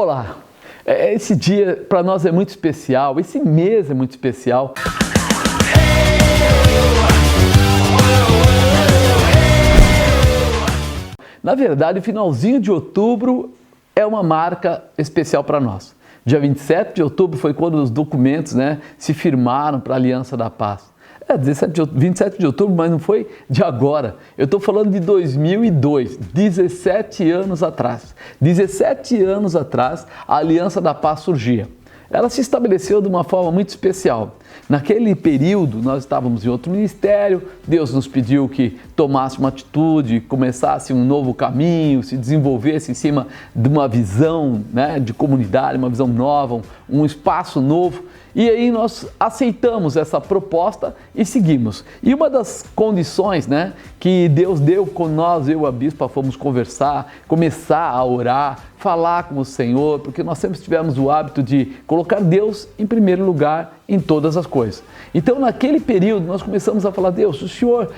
Olá, esse dia para nós é muito especial, esse mês é muito especial. Na verdade, o finalzinho de outubro é uma marca especial para nós. Dia 27 de outubro foi quando os documentos se firmaram para a Aliança da Paz. 27 de outubro, mas não foi de agora. Eu estou falando de 2002, 17 anos atrás. 17 anos atrás, a Aliança da Paz surgia. Ela se estabeleceu de uma forma muito especial. Naquele período, nós estávamos em outro ministério, Deus nos pediu que tomasse uma atitude, começasse um novo caminho, se desenvolvesse em cima de uma visão de comunidade, uma visão nova, um espaço novo. E aí nós aceitamos essa proposta e seguimos. E uma das condições que Deus deu quando nós, eu e a bispa, fomos conversar, começar a orar, falar com o Senhor, porque nós sempre tivemos o hábito de colocar Deus em primeiro lugar em todas as coisas. Então, naquele período, nós começamos a falar: Deus, o Senhor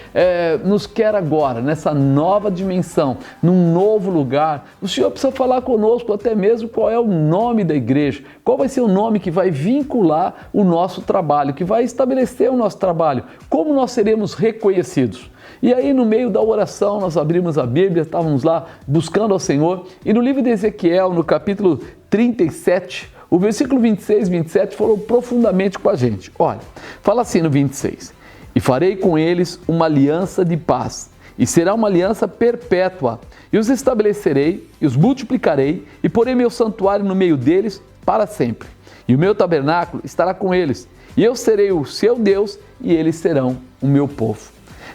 nos quer agora, nessa nova dimensão, num novo lugar. O Senhor precisa falar conosco até mesmo qual é o nome da igreja, qual vai ser o nome que vai vincular o nosso trabalho, que vai estabelecer o nosso trabalho, como nós seremos reconhecidos. E aí, no meio da oração, nós abrimos a Bíblia, estávamos lá buscando ao Senhor, e no livro de Ezequiel, no capítulo 37, o versículo 26 e 27 falou profundamente com a gente. Olha, fala assim no 26: "E farei com eles uma aliança de paz, e será uma aliança perpétua, e os estabelecerei, e os multiplicarei, e porei meu santuário no meio deles para sempre. E o meu tabernáculo estará com eles, e eu serei o seu Deus, e eles serão o meu povo."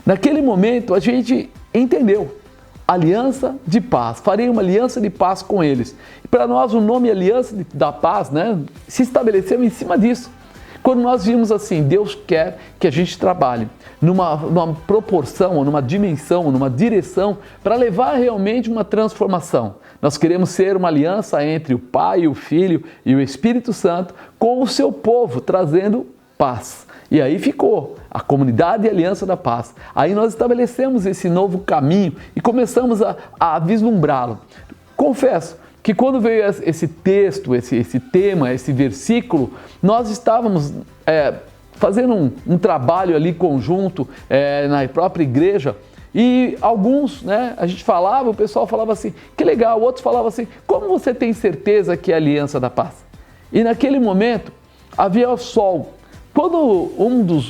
Naquele momento, a gente entendeu. Aliança de paz, farei uma aliança de paz com eles. E para nós o nome Aliança da Paz se estabeleceu em cima disso. Quando nós vimos assim, Deus quer que a gente trabalhe numa proporção, numa dimensão, numa direção para levar realmente uma transformação. Nós queremos ser uma aliança entre o Pai, o Filho e o Espírito Santo com o seu povo, trazendo paz. E aí ficou a comunidade e Aliança da Paz. Aí nós estabelecemos esse novo caminho e começamos a vislumbrá-lo. Confesso que quando veio esse texto, esse tema, esse versículo, nós estávamos fazendo um trabalho ali conjunto na própria igreja. E alguns, a gente falava, o pessoal falava assim: que legal, outros falavam assim: como você tem certeza que é a Aliança da Paz? E naquele momento havia o sol. Quando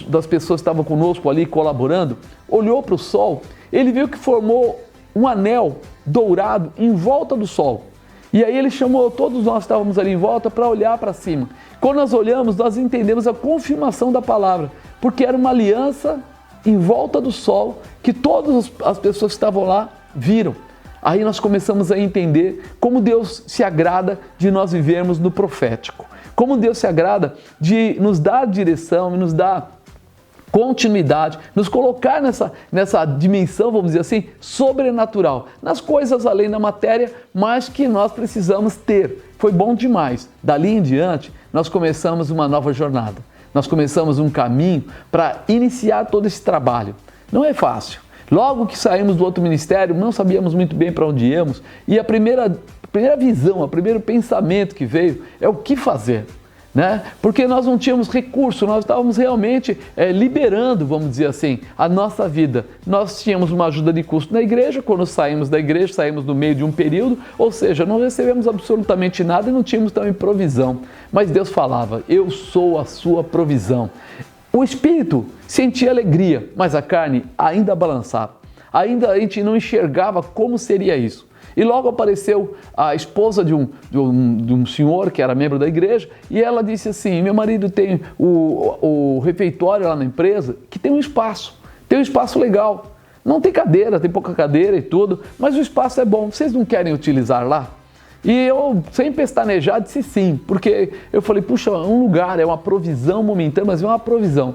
das pessoas que estavam conosco ali colaborando, olhou para o sol, ele viu que formou um anel dourado em volta do sol. E aí ele chamou todos nós que estávamos ali em volta para olhar para cima. Quando nós olhamos, nós entendemos a confirmação da palavra, porque era uma aliança em volta do sol que todas as pessoas que estavam lá viram. Aí nós começamos a entender como Deus se agrada de nós vivermos no profético. Como Deus se agrada de nos dar direção e nos dar continuidade, nos colocar nessa dimensão, vamos dizer assim, sobrenatural, nas coisas além da matéria, mas que nós precisamos ter. Foi bom demais. Dali em diante, nós começamos uma nova jornada. Nós começamos um caminho para iniciar todo esse trabalho. Não é fácil. Logo que saímos do outro ministério, não sabíamos muito bem para onde íamos, e a primeira visão, o primeiro pensamento que veio é o que fazer, Porque nós não tínhamos recurso, nós estávamos realmente liberando, vamos dizer assim, a nossa vida. Nós tínhamos uma ajuda de custo na igreja, quando saímos da igreja, saímos no meio de um período, ou seja, não recebemos absolutamente nada e não tínhamos também provisão. Mas Deus falava: eu sou a sua provisão. O espírito sentia alegria, mas a carne ainda balançava. Ainda a gente não enxergava como seria isso. E logo apareceu a esposa de um senhor que era membro da igreja, e ela disse assim: meu marido tem o refeitório lá na empresa, que tem um espaço legal. Não tem cadeira, tem pouca cadeira e tudo, mas o espaço é bom, vocês não querem utilizar lá? E eu, sem pestanejar, disse sim, porque eu falei: puxa, é um lugar, é uma provisão momentânea, mas é uma provisão.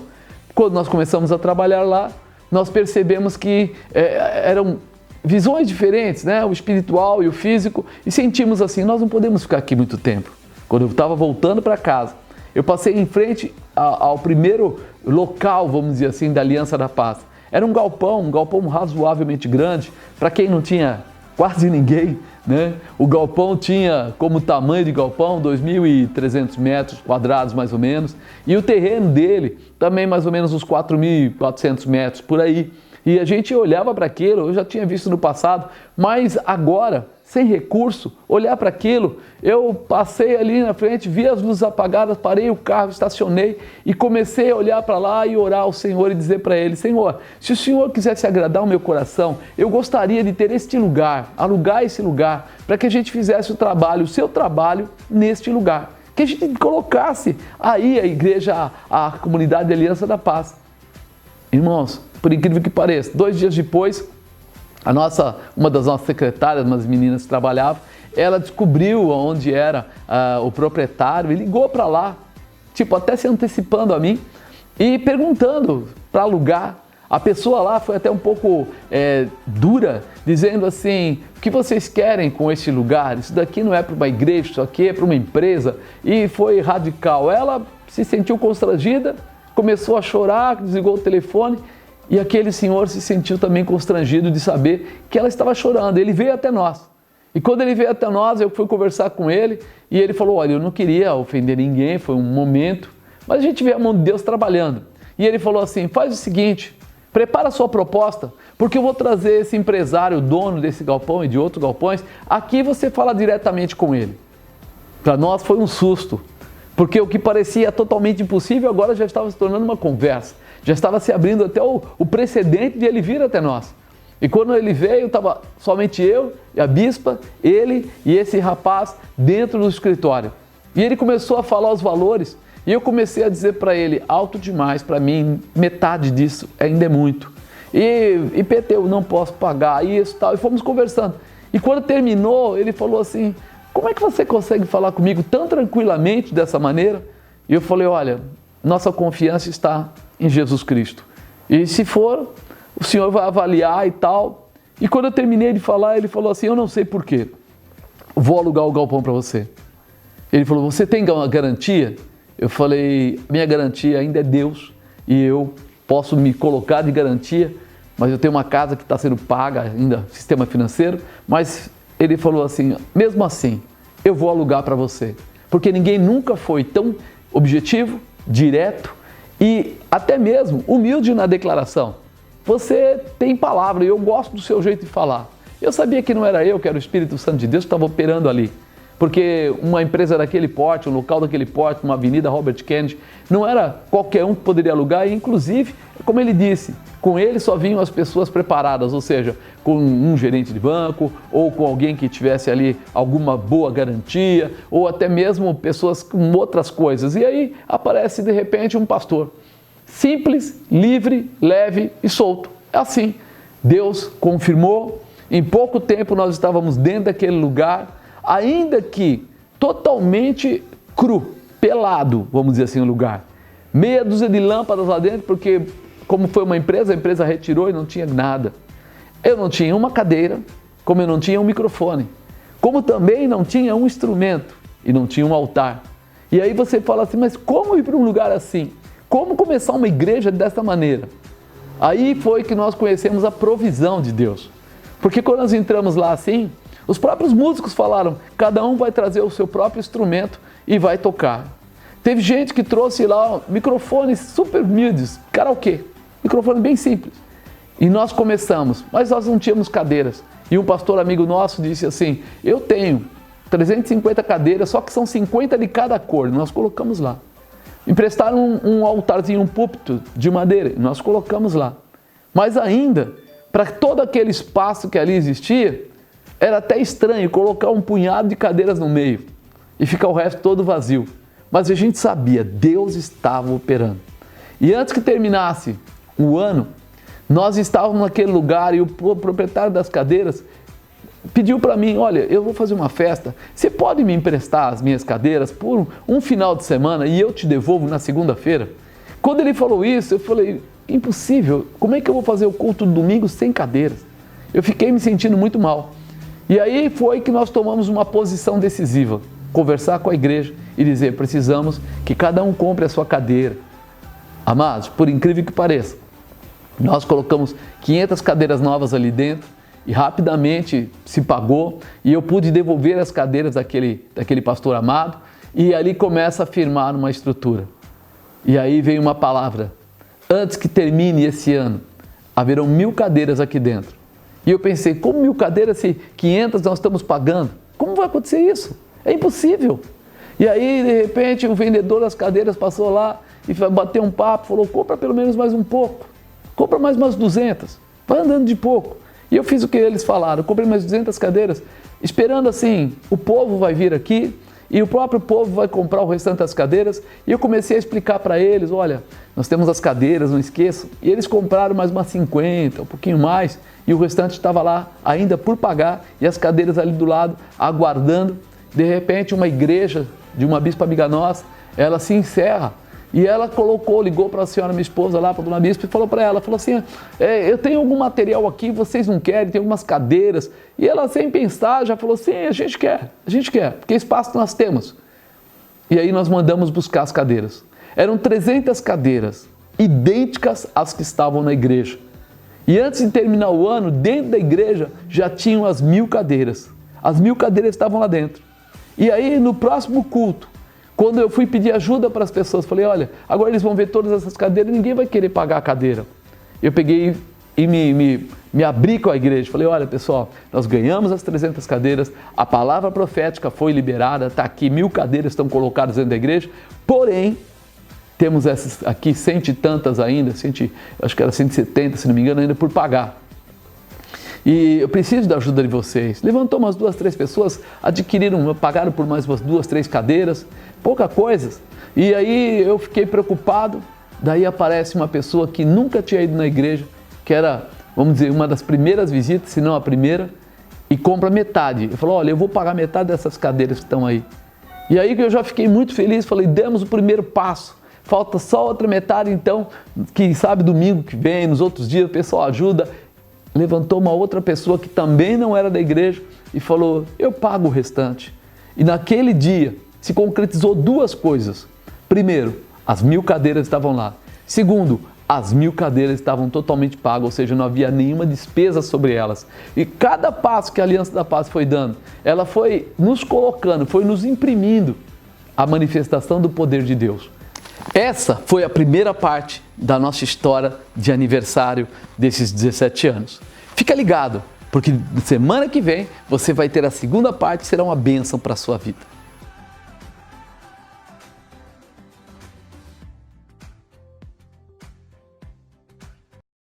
Quando nós começamos a trabalhar lá, nós percebemos que eram visões diferentes, o espiritual e o físico, e sentimos assim: nós não podemos ficar aqui muito tempo. Quando eu estava voltando para casa, eu passei em frente ao primeiro local, vamos dizer assim, da Aliança da Paz. Era um galpão razoavelmente grande, para quem não tinha quase ninguém, né? O galpão tinha como tamanho de galpão 2.300 metros quadrados mais ou menos, e o terreno dele também mais ou menos uns 4.400 metros por aí. E a gente olhava para aquilo, eu já tinha visto no passado, mas agora, sem recurso, olhar para aquilo, eu passei ali na frente, vi as luzes apagadas, parei o carro, estacionei e comecei a olhar para lá e orar ao Senhor e dizer para Ele: Senhor, se o Senhor quisesse agradar o meu coração, eu gostaria de ter este lugar, alugar esse lugar, para que a gente fizesse o trabalho, o seu trabalho neste lugar. Que a gente colocasse aí a igreja, a comunidade de Aliança da Paz. Irmãos, por incrível que pareça, 2 dias depois, uma das nossas secretárias, umas meninas que trabalhavam, ela descobriu onde era o proprietário e ligou para lá, tipo, até se antecipando a mim e perguntando para alugar. A pessoa lá foi até um pouco dura, dizendo assim: o que vocês querem com este lugar? Isso daqui não é para uma igreja, isso aqui é para uma empresa. E foi radical. Ela se sentiu constrangida, começou a chorar, desligou o telefone. E aquele senhor se sentiu também constrangido de saber que ela estava chorando. Ele veio até nós. E quando ele veio até nós, eu fui conversar com ele e ele falou: olha, eu não queria ofender ninguém, foi um momento, mas a gente vê a mão de Deus trabalhando. E ele falou assim: faz o seguinte, prepara a sua proposta, porque eu vou trazer esse empresário, dono desse galpão e de outros galpões, aqui você fala diretamente com ele. Para nós foi um susto, porque o que parecia totalmente impossível agora já estava se tornando uma conversa. Já estava se abrindo até o precedente de ele vir até nós. E quando ele veio, estava somente eu e a bispa, ele e esse rapaz dentro do escritório. E ele começou a falar os valores e eu comecei a dizer para ele: alto demais para mim, metade disso ainda é muito. E PT, eu não posso pagar isso e tal. E fomos conversando. E quando terminou, ele falou assim: como é que você consegue falar comigo tão tranquilamente dessa maneira? E eu falei: olha, nossa confiança está em Jesus Cristo. E se for, o Senhor vai avaliar e tal. E quando eu terminei de falar, ele falou assim: eu não sei porquê, vou alugar o galpão para você. Ele falou: você tem uma garantia? Eu falei: minha garantia ainda é Deus e eu posso me colocar de garantia, mas eu tenho uma casa que está sendo paga ainda, sistema financeiro. Mas ele falou assim: mesmo assim, eu vou alugar para você, porque ninguém nunca foi tão objetivo, direto e até mesmo humilde na declaração. Você tem palavra e eu gosto do seu jeito de falar. Eu sabia que não era eu, que era o Espírito Santo de Deus que estava operando ali. Porque uma empresa daquele porte, um local daquele porte, uma avenida Robert Kennedy, não era qualquer um que poderia alugar. E inclusive, como ele disse, com ele só vinham as pessoas preparadas, ou seja, com um gerente de banco, ou com alguém que tivesse ali alguma boa garantia, ou até mesmo pessoas com outras coisas. E aí aparece de repente um pastor, simples, livre, leve e solto. É assim, Deus confirmou, em pouco tempo nós estávamos dentro daquele lugar, ainda que totalmente cru, pelado, vamos dizer assim, o lugar. Meia dúzia de lâmpadas lá dentro, porque como foi uma empresa, a empresa retirou e não tinha nada. Eu não tinha uma cadeira, como eu não tinha um microfone, como também não tinha um instrumento e não tinha um altar. E aí você fala assim: mas como ir para um lugar assim? Como começar uma igreja dessa maneira? Aí foi que nós conhecemos a provisão de Deus. Porque quando nós entramos lá assim, os próprios músicos falaram: cada um vai trazer o seu próprio instrumento e vai tocar. Teve gente que trouxe lá microfones super humildes, karaokê, microfone bem simples. E nós começamos, mas nós não tínhamos cadeiras. E um pastor amigo nosso disse assim: eu tenho 350 cadeiras, só que são 50 de cada cor. Nós colocamos lá. Emprestaram um altarzinho, um púlpito de madeira, nós colocamos lá. Mas ainda, para todo aquele espaço que ali existia, era até estranho colocar um punhado de cadeiras no meio e ficar o resto todo vazio. Mas a gente sabia, Deus estava operando. E antes que terminasse o ano, nós estávamos naquele lugar e o proprietário das cadeiras pediu para mim: olha, eu vou fazer uma festa, você pode me emprestar as minhas cadeiras por um final de semana e eu te devolvo na segunda-feira? Quando ele falou isso, eu falei: impossível, como é que eu vou fazer o culto do domingo sem cadeiras? Eu fiquei me sentindo muito mal. E aí foi que nós tomamos uma posição decisiva, conversar com a igreja e dizer: precisamos que cada um compre a sua cadeira. Amados, por incrível que pareça, nós colocamos 500 cadeiras novas ali dentro e rapidamente se pagou e eu pude devolver as cadeiras daquele pastor amado e ali começa a firmar uma estrutura. E aí vem uma palavra: antes que termine esse ano, haverão 1000 cadeiras aqui dentro. E eu pensei, como 1000 cadeiras se 500 nós estamos pagando? Como vai acontecer isso? É impossível. E aí, de repente, o vendedor das cadeiras passou lá e bateu um papo, falou, compra pelo menos mais um pouco, compra mais umas 200, vai andando de pouco. E eu fiz o que eles falaram, eu comprei mais 200 cadeiras, esperando assim, o povo vai vir aqui e o próprio povo vai comprar o restante das cadeiras. E eu comecei a explicar para eles, olha, nós temos as cadeiras, não esqueçam. E eles compraram mais umas 50, um pouquinho mais, e o restante estava lá ainda por pagar, e as cadeiras ali do lado, aguardando. De repente, uma igreja de uma bispa amiga nossa, ela se encerra. E ela ligou para a senhora, minha esposa lá, para a dona bispa, e falou para ela, falou assim, eu tenho algum material aqui, vocês não querem, tem algumas cadeiras. E ela, sem pensar, já falou assim, a gente quer, porque espaço nós temos. E aí nós mandamos buscar as cadeiras. Eram 300 cadeiras, idênticas às que estavam na igreja. E antes de terminar o ano, dentro da igreja, já tinham as 1000 cadeiras. As 1000 cadeiras estavam lá dentro. E aí, no próximo culto, quando eu fui pedir ajuda para as pessoas, falei, olha, agora eles vão ver todas essas cadeiras, ninguém vai querer pagar a cadeira. Eu peguei e me abri com a igreja, falei, olha pessoal, nós ganhamos as 300 cadeiras, a palavra profética foi liberada, está aqui, 1000 cadeiras estão colocadas dentro da igreja, porém, temos essas aqui, 100 e tantas ainda, acho que era 170, se não me engano, ainda por pagar. E eu preciso da ajuda de vocês. Levantou umas 2, 3 pessoas, pagaram por mais umas 2, 3 cadeiras, pouca coisa. E aí eu fiquei preocupado, daí aparece uma pessoa que nunca tinha ido na igreja, que era, vamos dizer, uma das primeiras visitas, se não a primeira, e compra metade. Eu falei, olha, eu vou pagar metade dessas cadeiras que estão aí. E aí que eu já fiquei muito feliz, falei, demos o primeiro passo. Falta só outra metade, então, quem sabe domingo que vem, nos outros dias, o pessoal ajuda. Levantou uma outra pessoa que também não era da igreja e falou, eu pago o restante. E naquele dia se concretizou 2 coisas. Primeiro, as 1000 cadeiras estavam lá. Segundo, as 1000 cadeiras estavam totalmente pagas, ou seja, não havia nenhuma despesa sobre elas. E cada passo que a Aliança da Paz foi dando, ela foi nos colocando, foi nos imprimindo a manifestação do poder de Deus. Essa foi a primeira parte da nossa história de aniversário desses 17 anos. Fica ligado, porque semana que vem você vai ter a segunda parte, será uma bênção para a sua vida.